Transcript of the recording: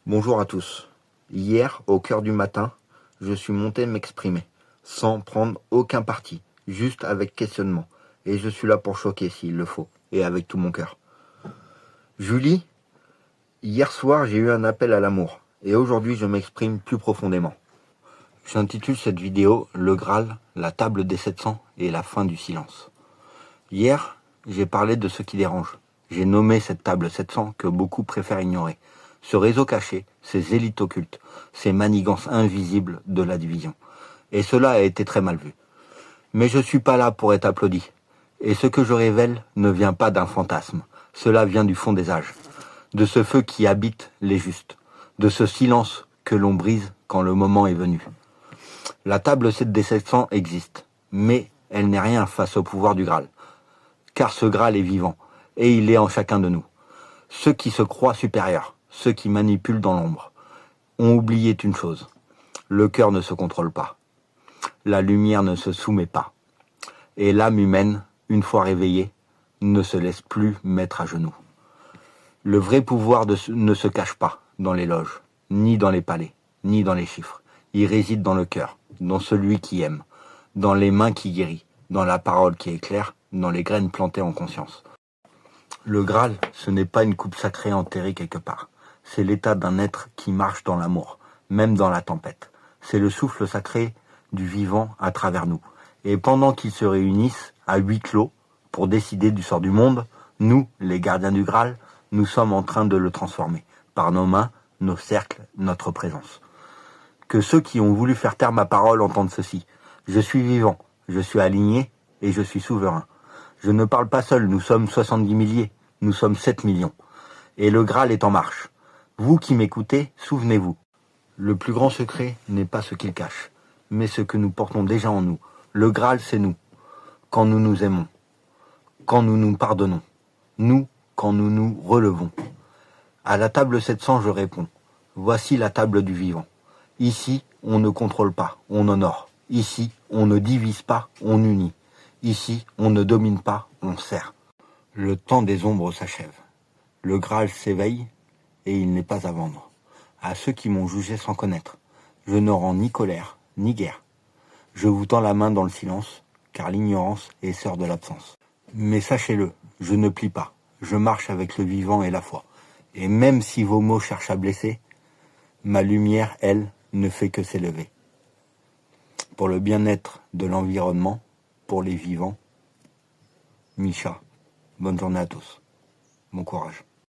Bonjour à tous. Hier, au cœur du matin, je suis monté m'exprimer, sans prendre aucun parti, juste avec questionnement. Et je suis là pour choquer s'il le faut, et avec tout mon cœur. Julie, hier soir j'ai eu un appel à l'amour, et aujourd'hui je m'exprime plus profondément. J'intitule cette vidéo « Le Graal, la table des 700 et la fin du silence ». Hier, j'ai parlé de ce qui dérange. J'ai nommé cette table 700 que beaucoup préfèrent ignorer. Ce réseau caché, ces élites occultes, ces manigances invisibles de la division. Et cela a été très mal vu. Mais je suis pas là pour être applaudi. Et ce que je révèle ne vient pas d'un fantasme. Cela vient du fond des âges. De ce feu qui habite les justes. De ce silence que l'on brise quand le moment est venu. La table des 700 existe. Mais elle n'est rien face au pouvoir du Graal. Car ce Graal est vivant. Et il est en chacun de nous. Ceux qui se croient supérieurs, ceux qui manipulent dans l'ombre, ont oublié une chose. Le cœur ne se contrôle pas. La lumière ne se soumet pas. Et l'âme humaine, une fois réveillée, ne se laisse plus mettre à genoux. Le vrai pouvoir ne se cache pas dans les loges, ni dans les palais, ni dans les chiffres. Il réside dans le cœur, dans celui qui aime, dans les mains qui guérit, dans la parole qui éclaire, dans les graines plantées en conscience. Le Graal, ce n'est pas une coupe sacrée enterrée quelque part. C'est l'état d'un être qui marche dans l'amour, même dans la tempête. C'est le souffle sacré du vivant à travers nous. Et pendant qu'ils se réunissent à huis clos pour décider du sort du monde, nous, les gardiens du Graal, nous sommes en train de le transformer. Par nos mains, nos cercles, notre présence. Que ceux qui ont voulu faire taire ma parole entendent ceci. Je suis vivant, je suis aligné et je suis souverain. Je ne parle pas seul, nous sommes 70 milliers, nous sommes 7 millions. Et le Graal est en marche. Vous qui m'écoutez, souvenez-vous. Le plus grand secret n'est pas ce qu'il cache, mais ce que nous portons déjà en nous. Le Graal, c'est nous. Quand nous nous aimons. Quand nous nous pardonnons. Nous, quand nous nous relevons. À la table 700, je réponds. Voici la table du vivant. Ici, on ne contrôle pas, on honore. Ici, on ne divise pas, on unit. Ici, on ne domine pas, on sert. Le temps des ombres s'achève. Le Graal s'éveille et il n'est pas à vendre. À ceux qui m'ont jugé sans connaître, je ne rends ni colère, ni guerre. Je vous tends la main dans le silence, car l'ignorance est sœur de l'absence. Mais sachez-le, je ne plie pas. Je marche avec le vivant et la foi. Et même si vos mots cherchent à blesser, ma lumière, elle, ne fait que s'élever. Pour le bien-être de l'environnement, pour les vivants, Micha. Bonne journée à tous. Bon courage.